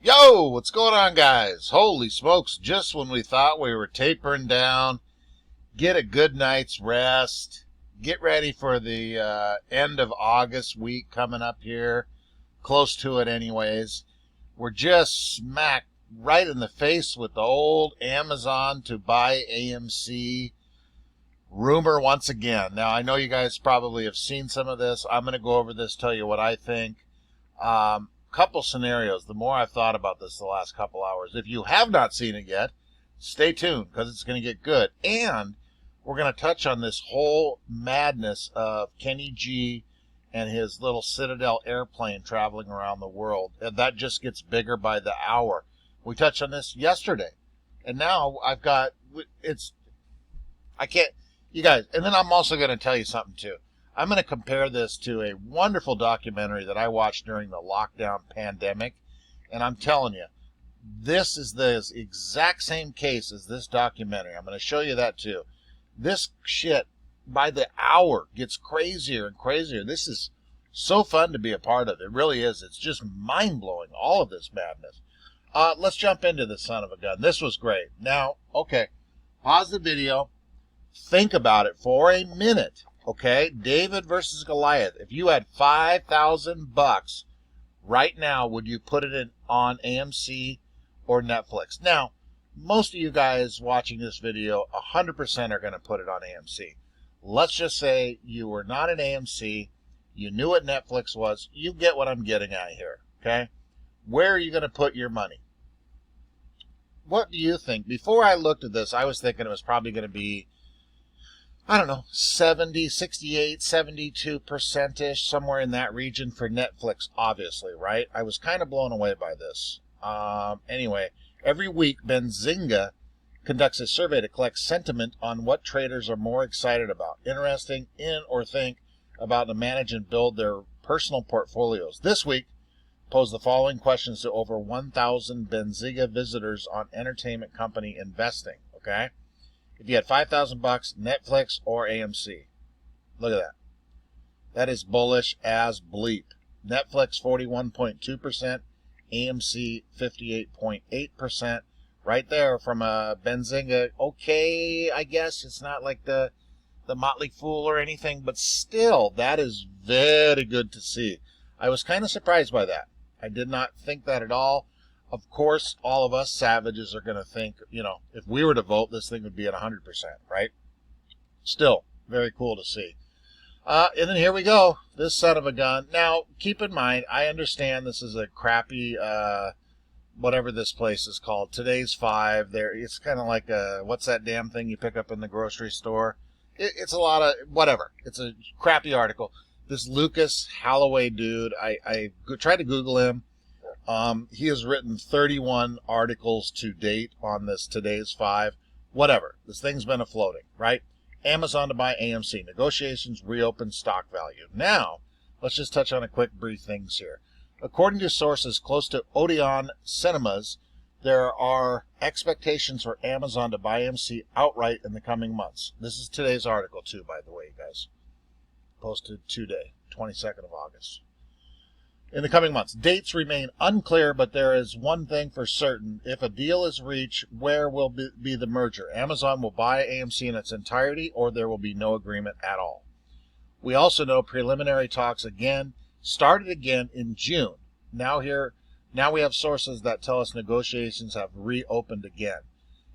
Yo, what's going on, guys? Holy smokes, just when we thought we were tapering down, get a good night's rest, get ready for the end of August week coming up here, close to it anyways. We're just smack right in the face with the old Amazon to buy AMC rumor once again. Now, I know you guys probably have seen some of this. I'm going to go over this, tell you what I think. Couple scenarios. The more I've thought about this the last couple hours, if you have not seen it yet, stay tuned because it's going to get good. And we're going to touch on this whole madness of Kenny G and his little Citadel airplane traveling around the world. And that just gets bigger by the hour. We touched on this yesterday, and now I can't, you guys. And then I'm also going to tell you something too. I'm going to compare this to a wonderful documentary that I watched during the lockdown pandemic. And I'm telling you, this is the exact same case as this documentary. I'm going to show you that too. This shit, by the hour, gets crazier and crazier. This is so fun to be a part of. It really is. It's just mind-blowing, all of this madness. Let's jump into this son of a gun. This was great. Now, okay, pause the video. Think about it for a minute. Okay, David versus Goliath. If you had $5,000 right now, would you put it on AMC or Netflix? Now, most of you guys watching this video, 100% are going to put it on AMC. Let's just say you were not an AMC, you knew what Netflix was. You get what I'm getting at here, okay? Where are you going to put your money? What do you think? Before I looked at this, I was thinking it was probably going to be, I don't know, 70, 68, 72%-ish, somewhere in that region for Netflix, obviously, right? I was kind of blown away by this. Anyway, every week, Benzinga conducts a survey to collect sentiment on what traders are more excited about, interesting in, or think about to manage and build their personal portfolios. This week, posed the following questions to over 1,000 Benzinga visitors on entertainment company investing, okay? If you had $5,000, Netflix or AMC. Look at that. That is bullish as bleep. Netflix 41.2%, AMC 58.8%. Right there from a Benzinga. Okay, I guess it's not like the Motley Fool or anything, but still, that is very good to see. I was kind of surprised by that. I did not think that at all. Of course, all of us savages are going to think, if we were to vote, this thing would be at 100%, right? Still, very cool to see. And then here we go, this son of a gun. Now, keep in mind, I understand this is a crappy, whatever this place is called, Today's 5. It's kind of like what's that damn thing you pick up in the grocery store? It's a lot of, whatever. It's a crappy article. This Lucas Holloway dude, I tried to Google him. He has written 31 articles to date on this Today's 5. Whatever. This thing's been afloating, right? Amazon to buy AMC. Negotiations reopen stock value. Now, let's just touch on a quick brief things here. According to sources close to Odeon Cinemas, there are expectations for Amazon to buy AMC outright in the coming months. This is today's article, too, by the way, guys. Posted today, 22nd of August. In the coming months, dates remain unclear, but there is one thing for certain. If a deal is reached, where will be the merger? Amazon will buy AMC in its entirety, or there will be no agreement at all. We also know preliminary talks started again in June. Now we have sources that tell us negotiations have reopened again.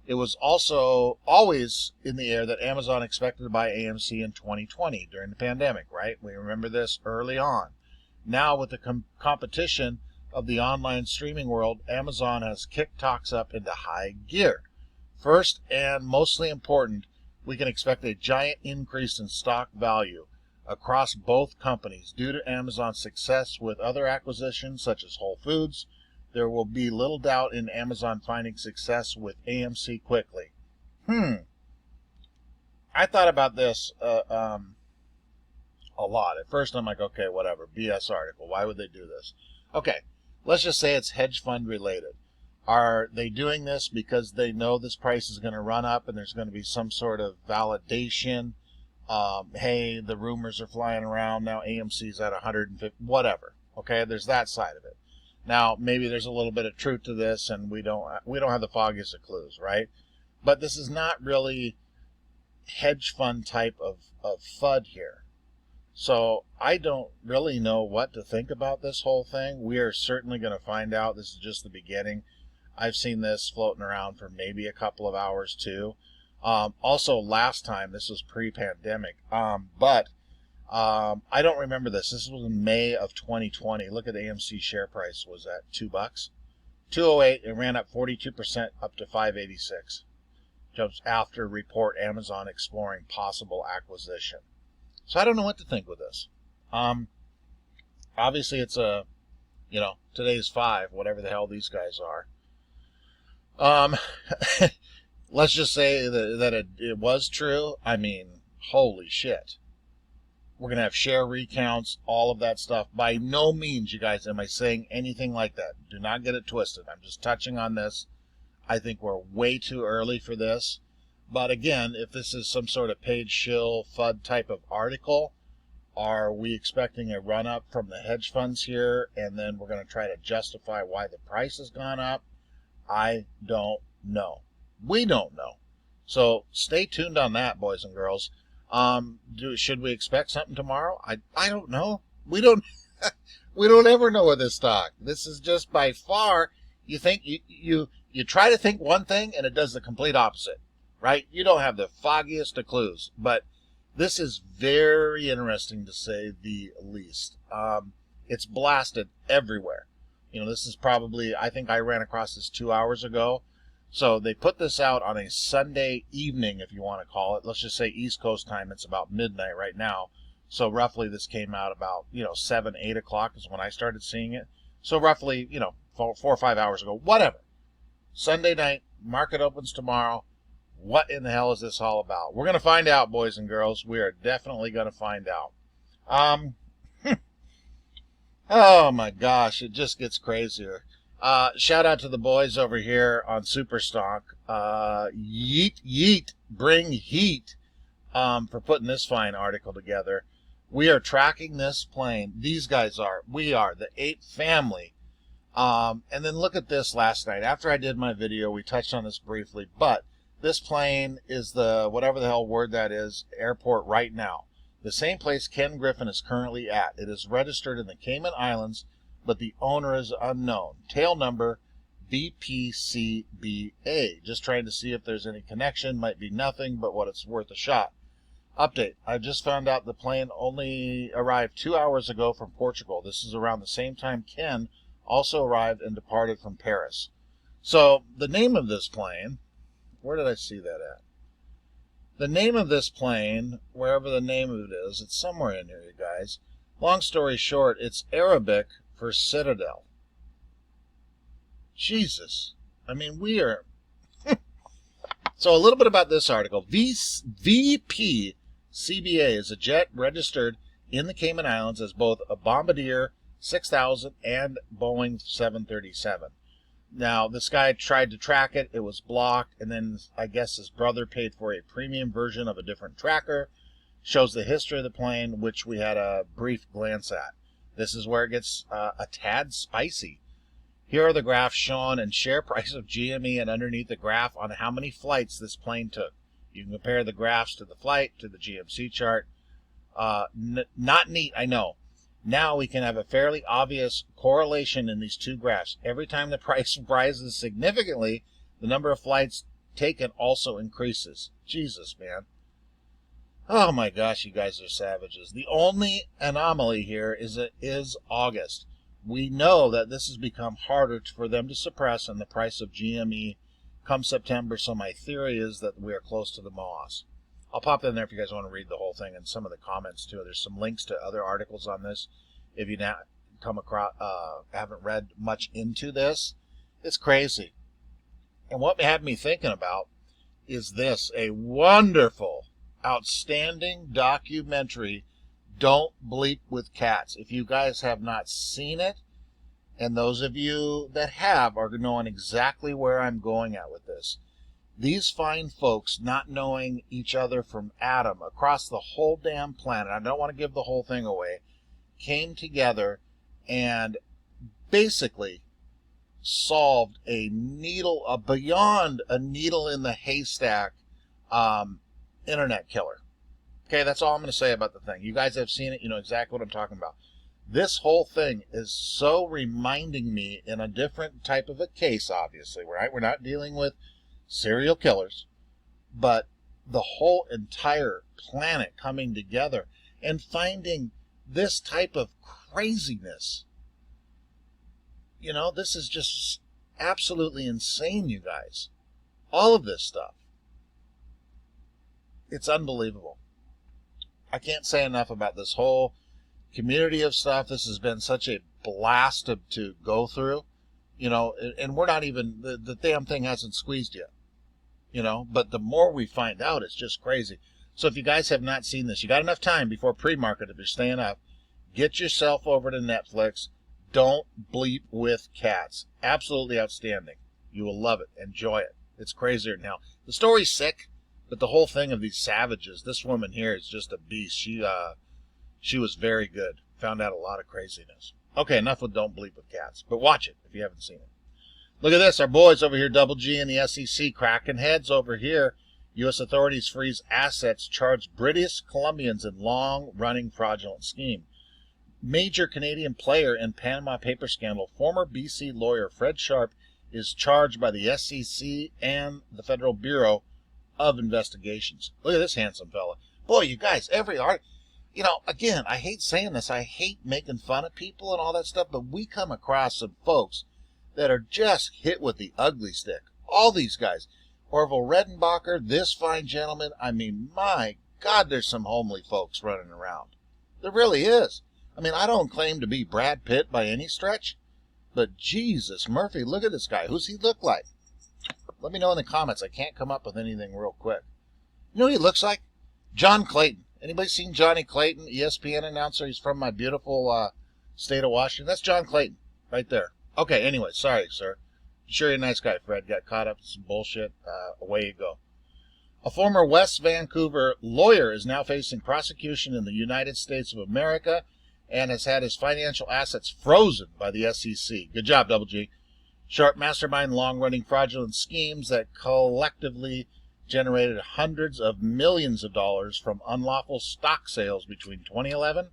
It was also always in the air that Amazon expected to buy AMC in 2020 during the pandemic, right? We remember this early on. Now, with the competition of the online streaming world, Amazon has kicked talks up into high gear. First, and mostly important, we can expect a giant increase in stock value across both companies. Due to Amazon's success with other acquisitions, such as Whole Foods, there will be little doubt in Amazon finding success with AMC quickly. I thought about this a lot. At first I'm like, okay, whatever, BS article. Why would they do this? Okay, let's just say it's hedge fund related. Are they doing this because they know this price is going to run up and there's going to be some sort of validation? Hey, the rumors are flying around now, AMC's at 150, whatever. Okay, there's that side of it. Now, maybe there's a little bit of truth to this, and we don't have the foggiest of clues, right? But this is not really hedge fund type of FUD here. So I don't really know what to think about this whole thing. We are certainly going to find out. This is just the beginning. I've seen this floating around for maybe a couple of hours too. Also, last time, this was pre-pandemic, but I don't remember this. This was in May of 2020. Look at the AMC share price was at $2, 208. It ran up 42% up to 586. Jumps after report Amazon exploring possible acquisition. So I don't know what to think with this. Obviously it's today's 5, whatever the hell these guys are. Let's just say that it was true. I mean, holy shit. We're going to have share recounts, all of that stuff. By no means, you guys, am I saying anything like that. Do not get it twisted. I'm just touching on this. I think we're way too early for this. But again, if this is some sort of paid shill FUD type of article, are we expecting a run up from the hedge funds here, and then we're going to try to justify why the price has gone up? I don't know. We don't know. So stay tuned on that, boys and girls. Should we expect something tomorrow? I don't know. We don't we don't ever know with this stock. This is just by far, you think you try to think one thing and it does the complete opposite, right? You don't have the foggiest of clues, but this is very interesting to say the least. It's blasted everywhere. This is probably, I think I ran across this 2 hours ago. So they put this out on a Sunday evening, if you want to call it. Let's just say East Coast time. It's about midnight right now. So roughly this came out about, 7, 8 o'clock is when I started seeing it. So roughly, 4 or 5 hours ago, whatever. Sunday night, market opens tomorrow. What in the hell is this all about? We're going to find out, boys and girls. We are definitely going to find out. Oh my gosh, it just gets crazier. Shout out to the boys over here on Superstock. Yeet, yeet, bring heat, for putting this fine article together. We are tracking this plane. These guys are. We are. The Ape family. And then look at this last night. After I did my video, we touched on this briefly, but this plane is the, whatever the hell word that is, airport right now. The same place Ken Griffin is currently at. It is registered in the Cayman Islands, but the owner is unknown. Tail number VPCBA. Just trying to see if there's any connection. Might be nothing, but what it's worth a shot. Update. I just found out the plane only arrived 2 hours ago from Portugal. This is around the same time Ken also arrived and departed from Paris. So the name of this plane, where did I see that at? The name of this plane, wherever the name of it is, it's somewhere in here, you guys. Long story short, it's Arabic for Citadel. Jesus. I mean, we are... So a little bit about this article. VPCBA is a jet registered in the Cayman Islands as both a Bombardier 6000 and Boeing 737. Now, this guy tried to track it. It was blocked. And then I guess his brother paid for a premium version of a different tracker. Shows the history of the plane, which we had a brief glance at. This is where it gets a tad spicy. Here are the graphs shown and share price of GME, and underneath the graph on how many flights this plane took. You can compare the graphs to the flight, to the GMC chart. Not neat, I know. Now we can have a fairly obvious correlation in these two graphs. Every time the price rises significantly, the number of flights taken also increases. Jesus, man. Oh my gosh, you guys are savages. The only anomaly here is August. We know that this has become harder for them to suppress in the price of GME come September, so my theory is that we are close to the MOAS. I'll pop in there if you guys want to read the whole thing and some of the comments too. There's some links to other articles on this. If you now come across, haven't read much into this, it's crazy. And what had me thinking about is this, a wonderful, outstanding documentary, Don't Bleep with Cats. If you guys have not seen it, and those of you that have are knowing exactly where I'm going at with this. These fine folks, not knowing each other from Adam across the whole damn planet, I don't want to give the whole thing away, came together and basically solved beyond a needle in the haystack internet killer. Okay, that's all I'm going to say about the thing. You guys have seen it. You know exactly what I'm talking about. This whole thing is so reminding me in a different type of a case, obviously, right? We're not dealing with serial killers, but the whole entire planet coming together and finding this type of craziness. You know, this is just absolutely insane, you guys. All of this stuff. It's unbelievable. I can't say enough about this whole community of stuff. This has been such a blast to go through, you know, and we're not even, the damn thing hasn't squeezed yet, you know, but the more we find out, it's just crazy. So if you guys have not seen this, you got enough time before pre-market if you're staying up, get yourself over to Netflix. Don't Bleep with Cats. Absolutely outstanding. You will love it. Enjoy it. It's crazier now. The story's sick, but the whole thing of these savages, this woman here is just a beast. She was very good. Found out a lot of craziness. Okay, enough with Don't Bleep with Cats, but watch it if you haven't seen it. Look at this. Our boys over here, Double G and the SEC, cracking heads over here. U.S. authorities freeze assets, charge British Columbians in long-running fraudulent scheme. Major Canadian player in Panama paper scandal, former BC lawyer Fred Sharp, is charged by the SEC and the Federal Bureau of Investigations. Look at this handsome fella. Boy, you guys, every art, you know, again, I hate saying this. I hate making fun of people and all that stuff, but we come across some folks that are just hit with the ugly stick. All these guys. Orville Redenbacher, this fine gentleman. I mean, my God, there's some homely folks running around. There really is. I mean, I don't claim to be Brad Pitt by any stretch, but Jesus, Murphy, look at this guy. Who's he look like? Let me know in the comments. I can't come up with anything real quick. You know what he looks like? John Clayton. Anybody seen Johnny Clayton, ESPN announcer? He's from my beautiful state of Washington. That's John Clayton right there. Okay, anyway, sorry, sir. Sure, you're a nice guy, Fred. Got caught up in some bullshit. Away you go. A former West Vancouver lawyer is now facing prosecution in the United States of America and has had his financial assets frozen by the SEC. Good job, Double G. Sharp mastermind long-running fraudulent schemes that collectively generated hundreds of millions of dollars from unlawful stock sales between 2011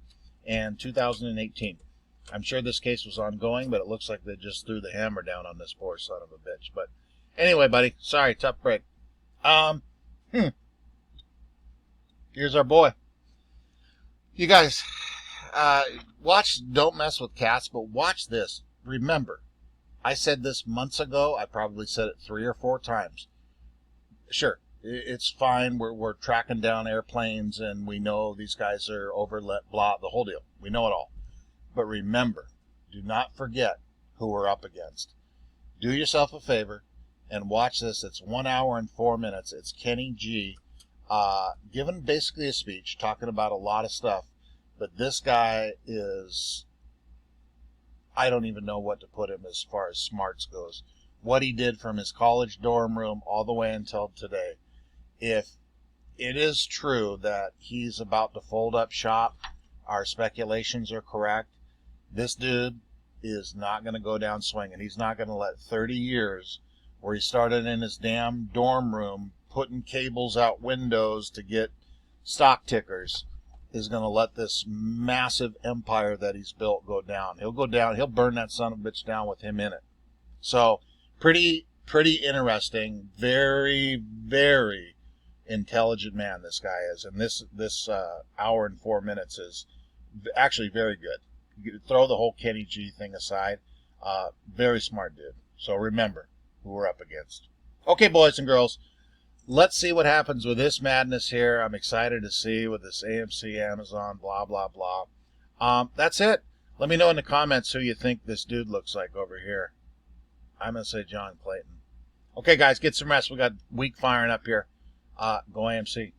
and 2018. I'm sure this case was ongoing, but it looks like they just threw the hammer down on this poor son of a bitch. But anyway, buddy, sorry, tough break. Here's our boy. You guys, watch Don't Mess with Cats, but watch this. Remember, I said this months ago. I probably said it 3 or 4 times. Sure, it's fine. We're tracking down airplanes, and we know these guys are overlet, blah, the whole deal. We know it all. But remember, do not forget who we're up against. Do yourself a favor and watch this. It's 1 hour and 4 minutes. It's Kenny G giving basically a speech, talking about a lot of stuff. But this guy is, I don't even know what to put him as far as smarts goes. What he did from his college dorm room all the way until today. If it is true that he's about to fold up shop, our speculations are correct, this dude is not going to go down swinging. He's not going to let 30 years where he started in his damn dorm room putting cables out windows to get stock tickers, is going to let this massive empire that he's built go down. He'll go down. He'll burn that son of a bitch down with him in it. So pretty interesting. Very, very intelligent man this guy is. And this hour and 4 minutes is actually very good. You throw the whole Kenny G thing aside. Very smart dude. So remember who we're up against. Okay, boys and girls, let's see what happens with this madness here. I'm excited to see with this AMC, Amazon, blah, blah, blah. That's it. Let me know in the comments who you think this dude looks like over here. I'm going to say John Clayton. Okay, guys, get some rest. We got week firing up here. Go AMC.